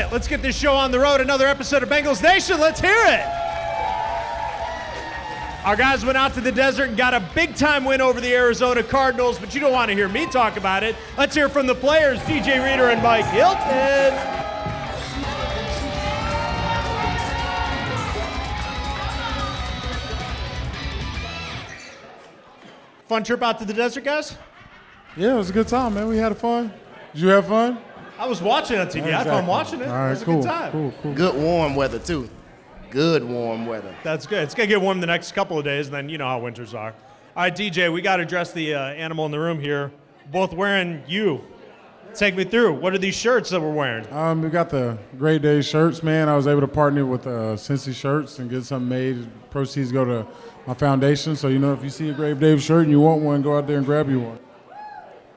right, let's get this show on the road. Another episode of Bengals Nation. Let's hear it. Our guys went out to the desert and got a big-time win over the Arizona Cardinals, but you don't want to hear me talk about it. Let's hear from the players, DJ Reader and Mike Hilton. Fun trip out to the desert, guys? Yeah, it was a good time, man. We had fun. Did you have fun? I was watching on TV. I had fun watching it. All right, it was cool, a good time. Cool. Good warm weather, too. Good warm weather. That's good. It's going to get warm the next couple of days, and then you know how winters are. All right, DJ, we got to address the animal in the room here. Both wearing you. Take me through. What are these shirts that we're wearing? We got the Great Day shirts, man. I was able to partner with Cincy Shirts and get something made. Proceeds go to my foundation. So, you know, if you see a Grave Dave shirt and you want one, go out there and grab you one.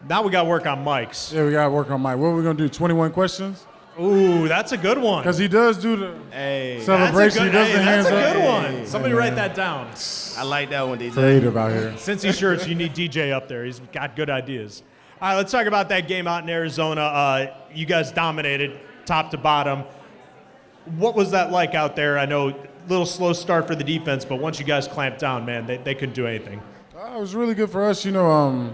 Now we got to work on Mike's. Yeah, we got to work on Mike. What are we going to do, 21 questions? Ooh, that's a good one. Because he does do the celebration. He does the hands up. That's a good one. Somebody write that down. I like that one, DJ. Creative out here. Cincy Shirts, you need DJ up there. He's got good ideas. All right, let's talk about that game out in Arizona. You guys dominated top to bottom. What was that like out there? I know a little slow start for the defense, but once you guys clamped down, man, they couldn't do anything. It was really good for us, you know,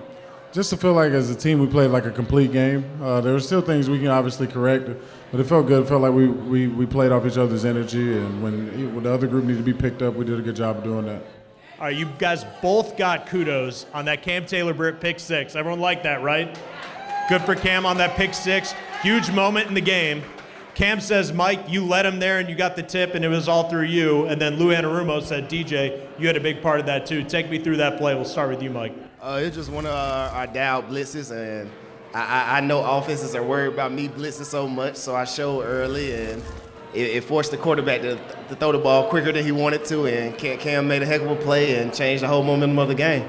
just to feel like as a team we played like a complete game. There were still things we can obviously correct, but it felt good. It felt like we played off each other's energy, and when the other group needed to be picked up, we did a good job of doing that. All right, you guys both got kudos on that Cam Taylor pick six. Everyone liked that, right? Good for Cam on that pick six. Huge moment in the game. Cam says, Mike, you led him there and you got the tip and it was all through you. And then Lou Anarumo said, DJ, you had a big part of that too. Take me through that play. We'll start with you, Mike. It's just one of our dial blitzes, and I know offenses are worried about me blitzing so much, so I showed early, and it forced the quarterback to throw the ball quicker than he wanted to, and Cam made a heck of a play and changed the whole momentum of the game.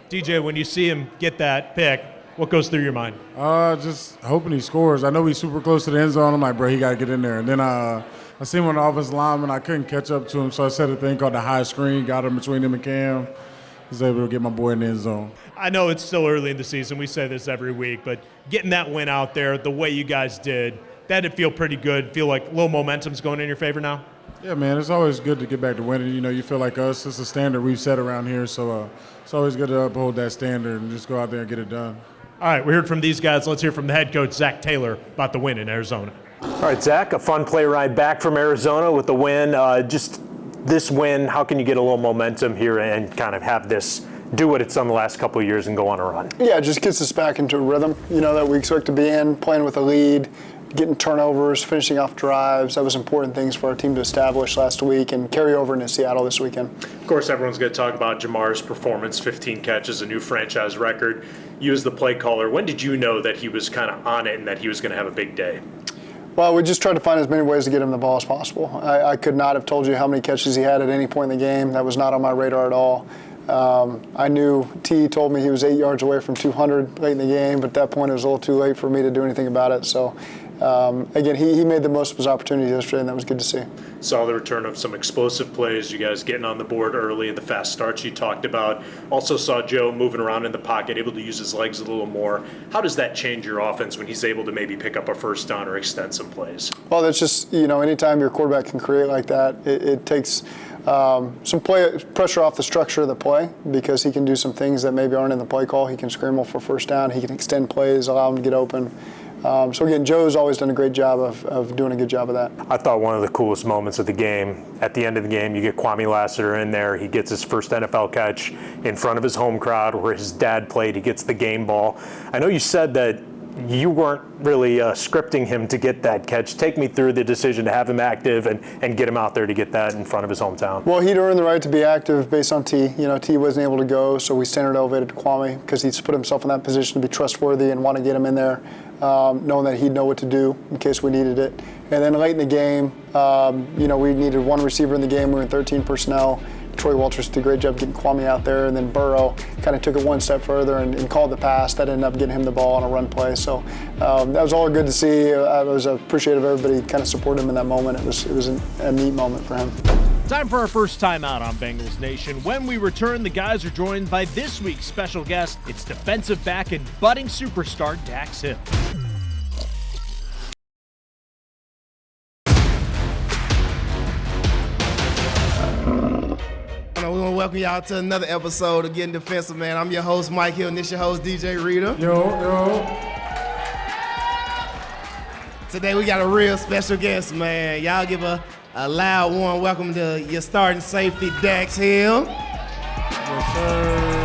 DJ, when you see him get that pick, what goes through your mind? Just hoping he scores. I know he's super close to the end zone. I'm like, bro, he got to get in there. And then I seen him on the offensive lineman. I couldn't catch up to him, so I set a thing called the high screen, got him between him and Cam. Was able to get my boy in the end zone. I know it's still early in the season. We say this every week, but getting that win out there the way you guys did, that'd feel pretty good. Feel like a little momentum's going in your favor now? Yeah, man, it's always good to get back to winning. You know, you feel like us. It's a standard we've set around here, so it's always good to uphold that standard and just go out there and get it done. All right, we heard from these guys. Let's hear from the head coach, Zac Taylor, about the win in Arizona. All right, Zach, a fun play ride back from Arizona with the win. Just this win, how can you get a little momentum here and kind of have this do what it's done the last couple of years and go on a run? Yeah, it just gets us back into a rhythm, you know, that we expect to be in, playing with a lead, getting turnovers, finishing off drives. That was important things for our team to establish last week and carry over into Seattle this weekend. Of course, everyone's going to talk about Jamar's performance, 15 catches, a new franchise record. You as the play caller, when did you know that he was kind of on it and that he was going to have a big day? Well, we just tried to find as many ways to get him the ball as possible. I could not have told you how many catches he had at any point in the game. That was not on my radar at all. I knew T told me he was 8 yards away from 200 late in the game, but at that point it was a little too late for me to do anything about it. So, again, he made the most of his opportunities yesterday, and that was good to see. Saw the return of some explosive plays, you guys getting on the board early, the fast starts you talked about. Also saw Joe moving around in the pocket, able to use his legs a little more. How does that change your offense when he's able to maybe pick up a first down or extend some plays? Well, that's just, you know, anytime your quarterback can create like that, it takes some pressure off the structure of the play, because he can do some things that maybe aren't in the play call. He can scramble for first down. He can extend plays, allow him to get open. So again, Joe's always done a great job of doing a good job of that. I thought one of the coolest moments of the game, at the end of the game, you get Kwame Lassiter in there. He gets his first NFL catch in front of his home crowd where his dad played. He gets the game ball. I know you said that you weren't really scripting him to get that catch. Take me through the decision to have him active and get him out there to get that in front of his hometown. Well, he'd earned the right to be active based on T. You know, T wasn't able to go, so we standard elevated to Kwame because he's put himself in that position to be trustworthy and want to get him in there, knowing that he'd know what to do in case we needed it. And then late in the game, you know, we needed one receiver in the game. We were in 13 personnel. Troy Walters did a great job getting Kwame out there, and then Burrow kind of took it one step further and called the pass. That ended up getting him the ball on a run play. So that was all good to see. I was appreciative of everybody kind of supported him in that moment. It was a neat moment for him. Time for our first time out on Bengals Nation. When we return, the guys are joined by this week's special guest. It's defensive back and budding superstar Dax Hill. We want to welcome y'all to another episode of Getting Defensive, man. I'm your host, Mike Hill, and this your host, DJ Reader. Yo. Today we got a real special guest, man. Y'all give a loud warm welcome to your starting safety, Dax Hill. Yes, sir.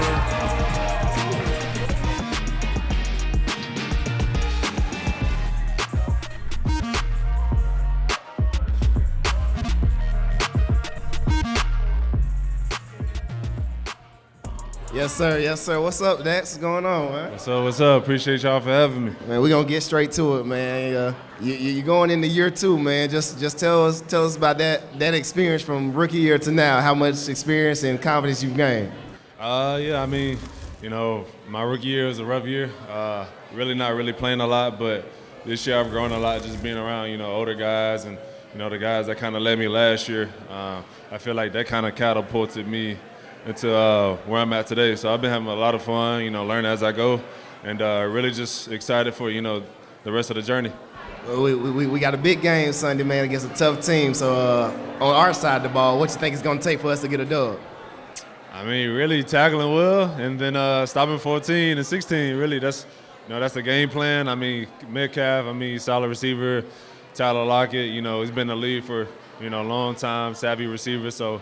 Yes, sir. Yes, sir. What's up, Dax? What's going on, man? What's up? Appreciate y'all for having me. Man, we're going to get straight to it, man. You're going into year 2, man. Just tell us about that experience from rookie year to now, how much experience and confidence you've gained. Yeah, I mean, my rookie year was a rough year. Really not really playing a lot, but this year I've grown a lot just being around, older guys and, the guys that kind of led me last year. I feel like that kind of catapulted me into where I'm at today. So I've been having a lot of fun, learning as I go, and really just excited for, the rest of the journey. Well, we got a big game Sunday, man, against a tough team. So on our side of the ball, what you think it's going to take for us to get a dub? I mean, really tackling well, and then stopping 14 and 16. Really, that's the game plan. I mean, Metcalf, solid receiver. Tyler Lockett, he's been in the league for, a long time, savvy receiver. So,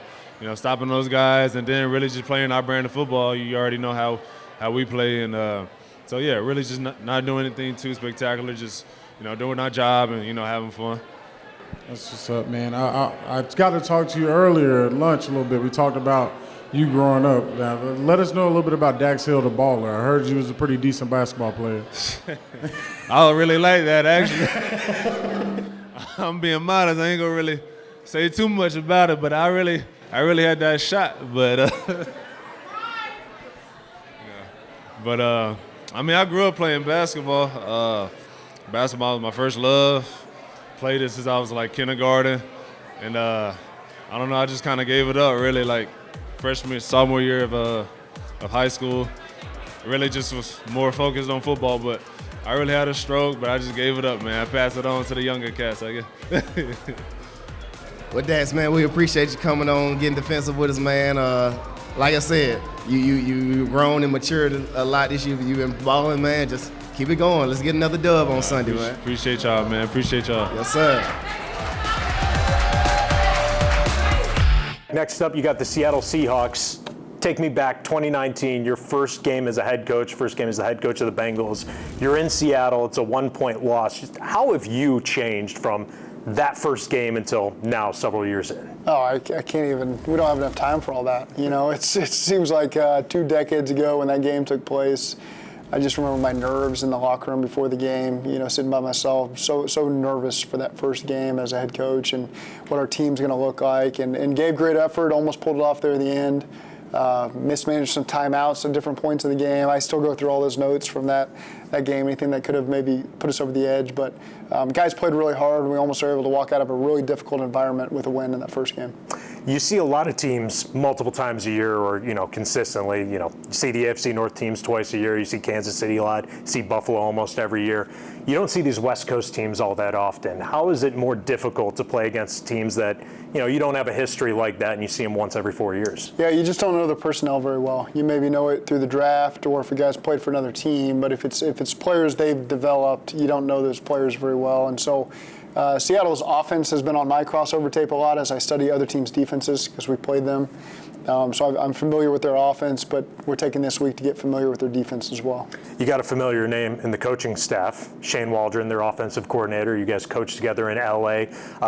stopping those guys and then really just playing our brand of football. You already know how we play. And so, yeah, really just not doing anything too spectacular, just, doing our job and, having fun. That's what's up, man. I got to talk to you earlier at lunch a little bit. We talked about you growing up. Now, let us know a little bit about Dax Hill, the baller. I heard you was a pretty decent basketball player. I don't really like that, actually. I'm being modest. I ain't going to really say too much about it, but I really had that shot, but I grew up playing basketball. Basketball was my first love. Played it since I was like kindergarten, and I don't know. I just kind of gave it up. Really, like freshman, sophomore year of high school. Really, just was more focused on football. But I really had a stroke, but I just gave it up, man. I passed it on to the younger cats, I guess. Well, Dax, man, we appreciate you coming on, getting defensive with us, man. Like I said, you grown and matured a lot this year. You've been balling, man. Just keep it going. Let's get another dub on Sunday, man. Appreciate y'all, man. Appreciate y'all. Yes, sir. Next up, you got the Seattle Seahawks. Take me back, 2019, your first game as a head coach, first game as the head coach of the Bengals. You're in Seattle. It's a 1-point loss. Just how have you changed from that first game until now, several years in? Oh, I can't even. We don't have enough time for all that. It seems like 2 decades ago when that game took place. I just remember my nerves in the locker room before the game. Sitting by myself, so nervous for that first game as a head coach and what our team's going to look like. And gave great effort. Almost pulled it off there at the end. Mismanaged some timeouts at different points of the game. I still go through all those notes from that game, anything that could have maybe put us over the edge. But guys played really hard, and we almost were able to walk out of a really difficult environment with a win in that first game. You see a lot of teams multiple times a year or, consistently. You see the AFC North teams twice a year. You see Kansas City a lot. You see Buffalo almost every year. You don't see these West Coast teams all that often. How is it more difficult to play against teams that, you don't have a history like that and you see them once every 4 years? Yeah, you just don't know the personnel very well. You maybe know it through the draft or if a guy's played for another team, but if it's players they've developed, you don't know those players very well. And so Seattle's offense has been on my crossover tape a lot as I study other teams' defenses because we played them. So I'm familiar with their offense, but we're taking this week to get familiar with their defense as well. You got a familiar name in the coaching staff, Shane Waldron, their offensive coordinator. You guys coached together in LA.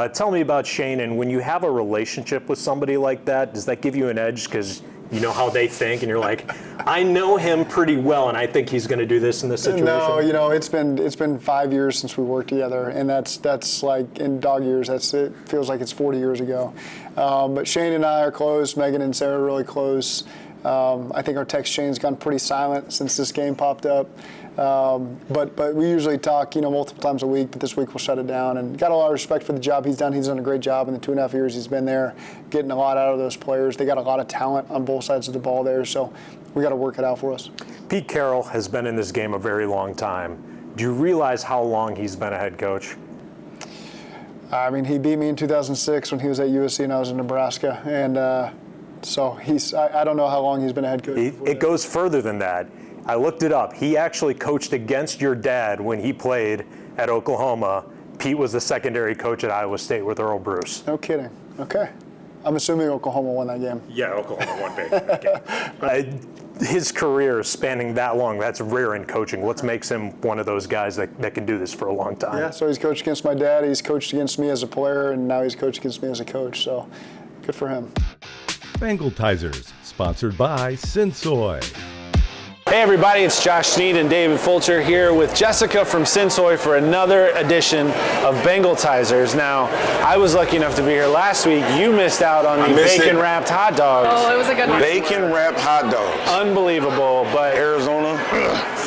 Tell me about Shane, and when you have a relationship with somebody like that, does that give you an edge because you know how they think, and you're like, I know him pretty well, and I think he's going to do this in this situation? No, it's been 5 years since we worked together, and that's like in dog years. It feels like it's 40 years ago. But Shane and I are close. Megan and Sarah are really close. I think our text chain's gone pretty silent since this game popped up. But we usually talk, multiple times a week, but this week we'll shut it down. And got a lot of respect for the job he's done. He's done a great job in the 2.5 years he's been there, getting a lot out of those players. They got a lot of talent on both sides of the ball there, so we got to work it out for us. Pete Carroll has been in this game a very long time. Do you realize how long he's been a head coach? I mean, he beat me in 2006 when he was at USC and I was in Nebraska. And So I don't know how long he's been a head coach. It goes further than that. I looked it up. He actually coached against your dad when he played at Oklahoma. Pete was the secondary coach at Iowa State with Earl Bruce. No kidding. Okay. I'm assuming Oklahoma won that game. Yeah, Oklahoma won big. His career spanning that long, that's rare in coaching. What makes him one of those guys that can do this for a long time? Yeah, so he's coached against my dad, he's coached against me as a player, and now he's coached against me as a coach. So good for him. Bengaltizers, sponsored by Sensoy. Hey everybody, it's Josh Sneed and David Fulcher here with Jessica from Sensoy for another edition of Bengaltizers. Now, I was lucky enough to be here last week. You missed out on the bacon-wrapped hot dogs. Oh, it was a good one. Bacon-wrapped hot dogs. Unbelievable, but Arizona.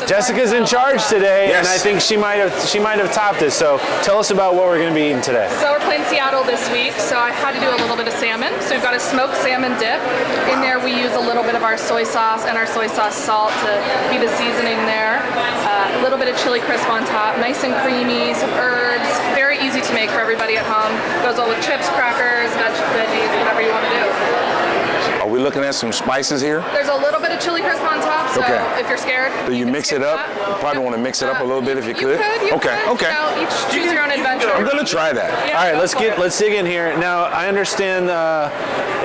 Jessica's in charge today, and I think she might have topped it. So tell us about what we're going to be eating today. So we're playing Seattle this week, so I had to do a little bit of salmon. So we've got a smoked salmon dip. In there we use a little bit of our soy sauce and our soy sauce salt to be the seasoning there. A little bit of chili crisp on top, nice and creamy, some herbs. Very easy to make for everybody at home. Goes well with chips, crackers, veggies, whatever you want to do. Are we looking at some spices here? There's a little bit of chili crisp on top, so if you're scared. Do you mix it up? You probably want to mix it up a little bit if you could. You okay. could. You know, each choose your own adventure. I'm gonna try that. Yeah, all right, let's dig in here. Now, I understand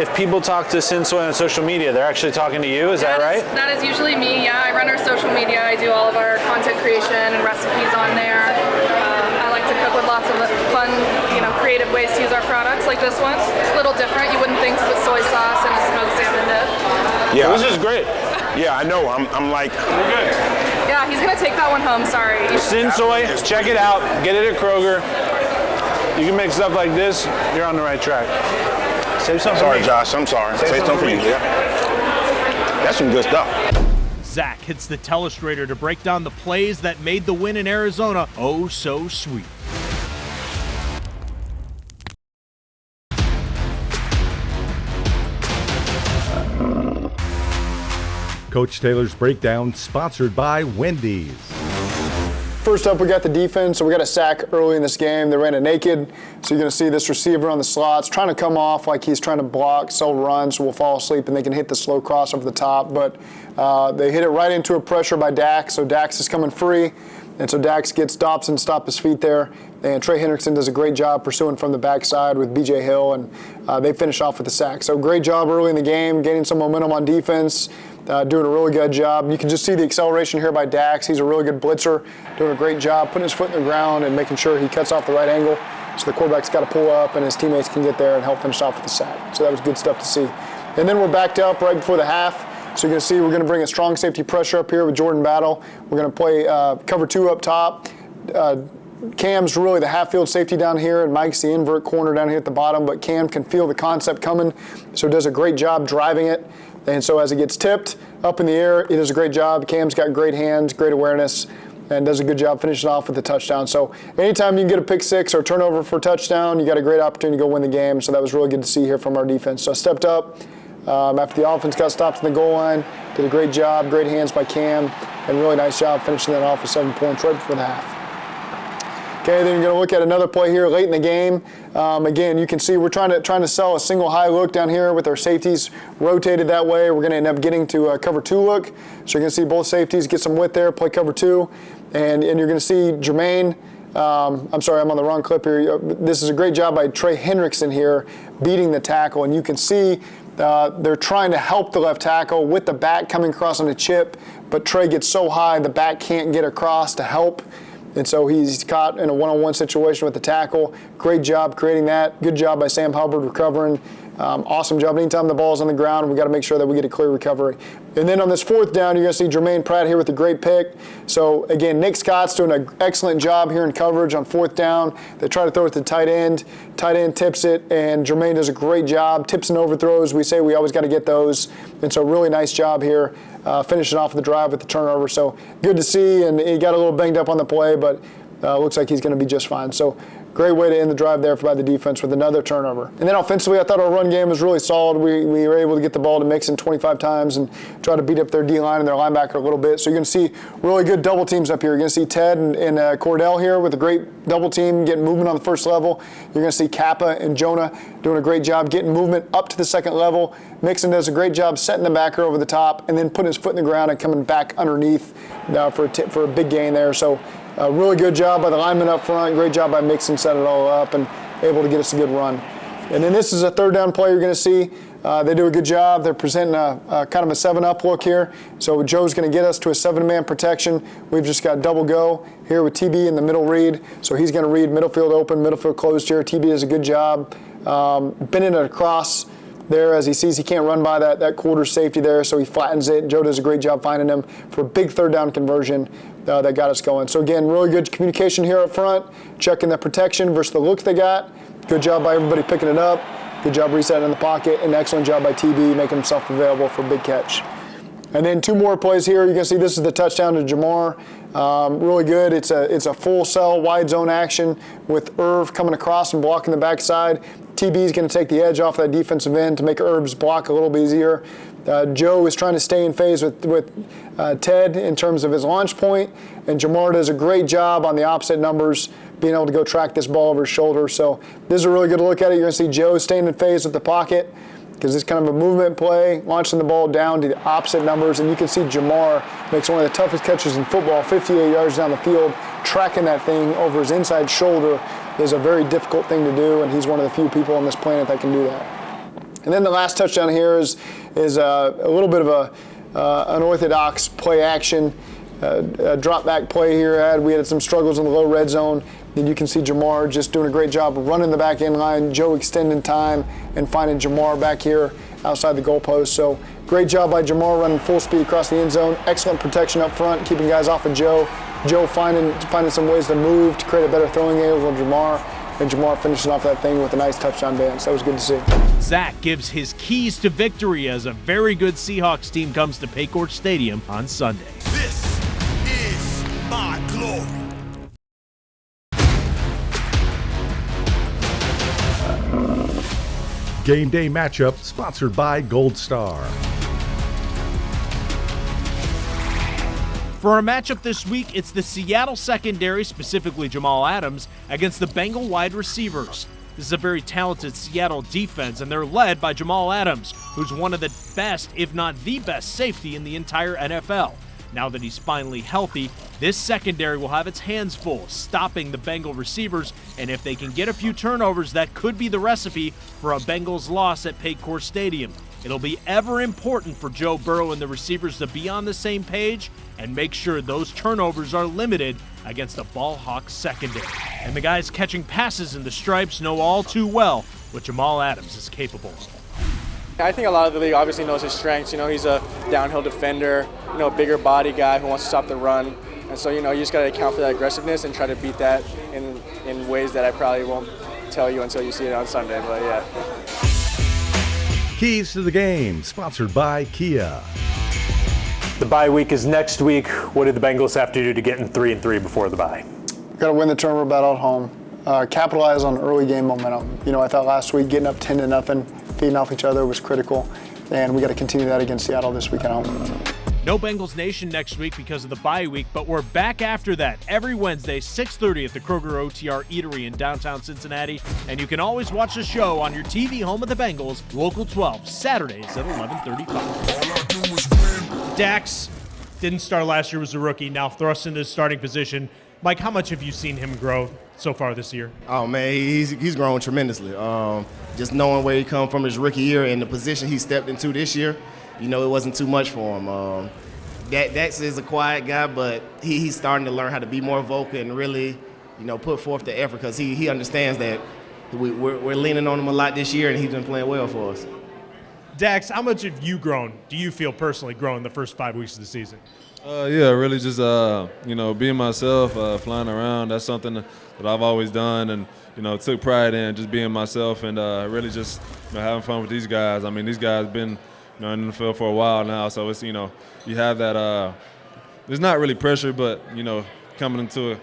if people talk to Sensoy on social media, they're actually talking to you. Is that right? That is usually me. Yeah, I run our social media. I do all of our content creation and recipes on there. I like to cook with lots of fun, creative ways to use our products, like this one. It's a little different. You wouldn't think to put soy sauce in a smoked salmon dip. Yeah, this is great. Yeah, I know. I'm like, we're good. Yeah, he's gonna take that one home. Sorry. Sensoy, check it out. Get it at Kroger. You can make stuff like this. You're on the right track. Save something. Sorry, Josh. I'm sorry. Save something for you. Yeah. That's some good stuff. Zac hits the Telestrator to break down the plays that made the win in Arizona oh so sweet. Coach Taylor's Breakdown, sponsored by Wendy's. First up, we got the defense. So we got a sack early in this game. They ran it naked. So you're going to see this receiver on the slots trying to come off like he's trying to block, so run, so we'll fall asleep, and they can hit the slow cross over the top. But they hit it right into a pressure by Dax. So Dax is coming free. And so Dax gets Dobson, stop his feet there. And Trey Hendrickson does a great job pursuing from the backside with B.J. Hill. And they finish off with the sack. So great job early in the game, gaining some momentum on defense. Doing a really good job. You can just see the acceleration here by Dax. He's a really good blitzer, doing a great job putting his foot in the ground and making sure he cuts off the right angle. So the quarterback's got to pull up and his teammates can get there and help finish off with the sack. So that was good stuff to see. And then we're backed up right before the half. So you're going to see we're going to bring a strong safety pressure up here with Jordan Battle. We're going to play cover 2 up top. Cam's really the half-field safety down here, and Mike's the invert corner down here at the bottom, but Cam can feel the concept coming, so does a great job driving it. And so as it gets tipped up in the air, he does a great job. Cam's got great hands, great awareness, and does a good job finishing off with the touchdown. So anytime you can get a pick six or turnover for a touchdown, you got a great opportunity to go win the game. So that was really good to see here from our defense. So I stepped up after the offense got stopped in the goal line, did a great job, great hands by Cam, and really nice job finishing that off with 7 points right before the half. Okay, then you're going to look at another play here late in the game. Again, you can see we're trying to sell a single high look down here with our safeties rotated that way. We're going to end up getting to a cover 2 look. So you're going to see both safeties get some width there, play cover 2. And you're going to see Jermaine, I'm sorry, I'm on the wrong clip here. This is a great job by Trey Hendrickson here beating the tackle. And you can see they're trying to help the left tackle with the back coming across on the chip. But Trey gets so high, the back can't get across to help. And so he's caught in a one-on-one situation with the tackle. Great job creating that. Good job by Sam Hubbard recovering. Awesome job. Anytime the ball's on the ground, we got to make sure that we get a clear recovery. And then on this 4th down, you're going to see Jermaine Pratt here with a great pick. So again, Nick Scott's doing an excellent job here in coverage on 4th down. They try to throw it to the tight end. Tight end tips it, and Jermaine does a great job. Tips and overthrows. We say we always got to get those. And so really nice job here. Finishing off the drive with the turnover. So good to see, and he got a little banged up on the play, but looks like he's going to be just fine. So great way to end the drive there by the defense with another turnover. And then offensively, I thought our run game was really solid. We were able to get the ball to Mixon 25 times and try to beat up their D-line and their linebacker a little bit. So you're going to see really good double teams up here. You're going to see Ted and Cordell here with a great double team, getting movement on the first level. You're going to see Kappa and Jonah doing a great job getting movement up to the second level. Mixon does a great job setting the backer over the top and then putting his foot in the ground and coming back underneath for a big gain there. So really good job by the lineman up front. Great job by Mixon setting it all up and able to get us a good run. And then this is a third down play you're going to see. They do a good job. They're presenting a kind of a 7-up look here. So Joe's going to get us to a 7-man protection. We've just got double go here with TB in the middle read. So he's going to read middle field open, middle field closed here. TB does a good job bending it across there as he sees he can't run by that quarter safety there, so he flattens it. Joe does a great job finding him for a big third down conversion that got us going. So again, really good communication here up front, checking the protection versus the looks they got. Good job by everybody picking it up. Good job resetting in the pocket, and excellent job by TB making himself available for a big catch. And then two more plays here. You can see this is the touchdown to Jamar. Really good. It's a full cell wide zone action with Irv coming across and blocking the backside. TB is going to take the edge off that defensive end to make Irv's block a little bit easier. Joe is trying to stay in phase with Ted in terms of his launch point, and Jamar does a great job on the opposite numbers, being able to go track this ball over his shoulder. So this is a really good look at it. You're going to see Joe staying in phase with the pocket because it's kind of a movement play, launching the ball down to the opposite numbers, and you can see Jamar makes one of the toughest catches in football, 58 yards down the field, tracking that thing over his inside shoulder is a very difficult thing to do, and he's one of the few people on this planet that can do that. And then the last touchdown here is a little bit of an unorthodox play action, drop back play here. We had some struggles in the low red zone. Then you can see Jamar just doing a great job of running the back end line, Joe extending time and finding Jamar back here outside the goalpost. So great job by Jamar running full speed across the end zone. Excellent protection up front, keeping guys off of Joe. Joe finding some ways to move to create a better throwing angle on Jamar, and Jamar finishing off that thing with a nice touchdown dance. That was good to see. Zac gives his keys to victory as a very good Seahawks team comes to Paycor Stadium on Sunday. This is my glory. Game day matchup sponsored by Gold Star. For our matchup this week, it's the Seattle secondary, specifically Jamal Adams, against the Bengal wide receivers. This is a very talented Seattle defense, and they're led by Jamal Adams, who's one of the best, if not the best, safety in the entire NFL. Now that he's finally healthy, this secondary will have its hands full, stopping the Bengal receivers, and if they can get a few turnovers, that could be the recipe for a Bengals loss at Paycor Stadium. It'll be ever important for Joe Burrow and the receivers to be on the same page and make sure those turnovers are limited against a ball hawk secondary. And the guys catching passes in the stripes know all too well what Jamal Adams is capable of. I think a lot of the league obviously knows his strengths. You know, he's a downhill defender, you know, a bigger body guy who wants to stop the run. And so, you know, you just got to account for that aggressiveness and try to beat that in ways that I probably won't tell you until you see it on Sunday. But, yeah. Keys to the game, sponsored by Kia. The bye week is next week. What do the Bengals have to do to get in 3-3 before the bye? Got to win the turnover battle at home. Capitalize on early game momentum. You know, I thought last week getting up 10-0, feeding off each other was critical, and we got to continue that against Seattle this week at home. No Bengals Nation next week because of the bye week, but we're back after that every Wednesday, 6:30 at the Kroger OTR Eatery in downtown Cincinnati, and you can always watch the show on your TV home of the Bengals, Local 12, Saturdays at 11:35. Dax didn't start last year, was a rookie, now thrust into the starting position. Mike, how much have you seen him grow so far this year? Oh, man, he's grown tremendously. Just knowing where he come from his rookie year and the position he stepped into this year, you know, it wasn't too much for him. Dax is a quiet guy, but he's starting to learn how to be more vocal and really, you know, put forth the effort because he understands that we're leaning on him a lot this year, and he's been playing well for us. Dax, how much have you grown, do you feel personally, grown the first 5 weeks of the season? Yeah, really just, you know, being myself, flying around. That's something that I've always done and, you know, took pride in, just being myself and really just, you know, having fun with these guys. I mean, these guys been, you know, in the field for a while now, so it's, you know, you have that, there's not really pressure, but, you know, coming into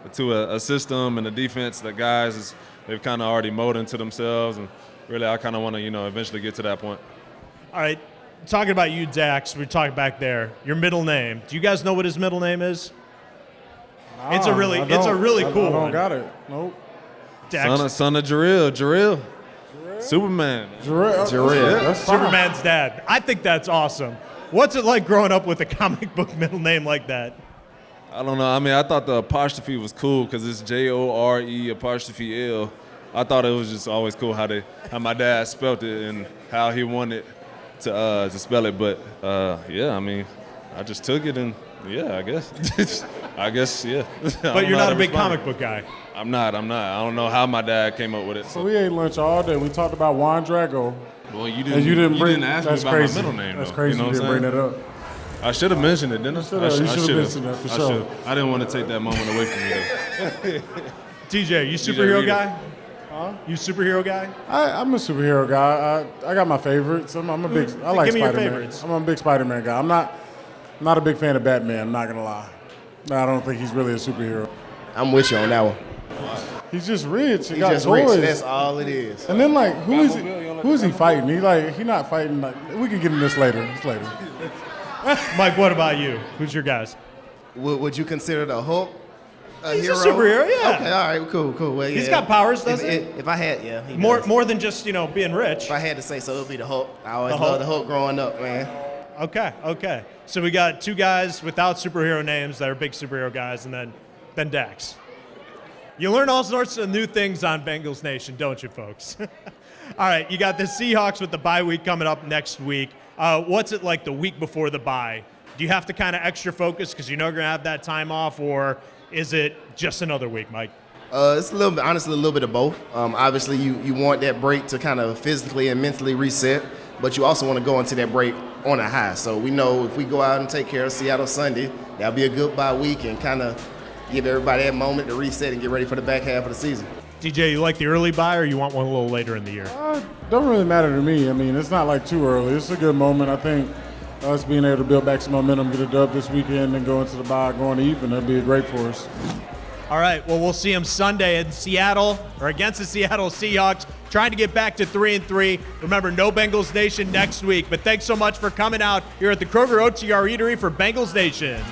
a system and a defense that guys they've kind of already molded into themselves, and really I kind of want to eventually get to that point. All right, talking about you, Dax, we talked back there. Your middle name. Do you guys know what his middle name is? It's a really cool one. I don't got it. Nope. Dax. Son of Jarrell. Superman. Jarrell. That's Superman's dad. I think that's awesome. What's it like growing up with a comic book middle name like that? I don't know. I mean, I thought the apostrophe was cool because it's JORE''L. I thought it was just always cool how my dad spelled it and how he wanted to spell it. But yeah, I mean, I just took it and yeah, I guess. Yeah. But you're not a big comic book guy. I'm not. I don't know how my dad came up with it. So we ate lunch all day. We talked about Juan Drago. Well, you didn't ask me about my middle name. That's though, crazy. You didn't bring that up. I should have mentioned it, didn't I? You should have mentioned that for sure. I didn't want to take that moment away from you, though. TJ, you superhero Reader. guy? Huh? You superhero guy? I'm a superhero guy. I got my favorites. I like Give me Spider-Man. your favorites. I'm a big Spider-Man guy. I'm not a big fan of Batman. I'm not gonna lie. No, I don't think he's really a superhero. I'm with you on that one. He's just rich. He He's got just toys. rich. That's all it is. And then who is he fighting? He not fighting. We can get into this later. It's later. Mike, what about you? Who's your guys? Would you consider the Hulk a He's hero? a superhero, yeah. Okay, all right, cool. Well, yeah. He's got powers, doesn't he? If I had, yeah. He More does. than just being rich. If I had to say so, it would be the Hulk. I always The loved Hulk? the Hulk growing up, man. Okay. So we got two guys without superhero names that are big superhero guys, and then Dax. You learn all sorts of new things on Bengals Nation, don't you, folks? All right, you got the Seahawks with the bye week coming up next week. What's it like the week before the bye? Do you have to kind of extra focus because you know you're going to have that time off, or is it just another week, Mike? It's honestly a little bit of both. Obviously, you want that break to kind of physically and mentally reset, but you also want to go into that break on a high. So we know if we go out and take care of Seattle Sunday, that'll be a good bye week and kind of give everybody that moment to reset and get ready for the back half of the season. DJ, you like the early bye, or you want one a little later in the year? Don't really matter to me. I mean, it's not too early. It's a good moment. I think us being able to build back some momentum, get a dub this weekend, and go into the bye going even, that'd be great for us. All right, well, we'll see them Sunday in Seattle, or against the Seattle Seahawks, trying to get back to 3-3. Remember, no Bengals Nation next week, but thanks so much for coming out here at the Kroger OTR Eatery for Bengals Nation.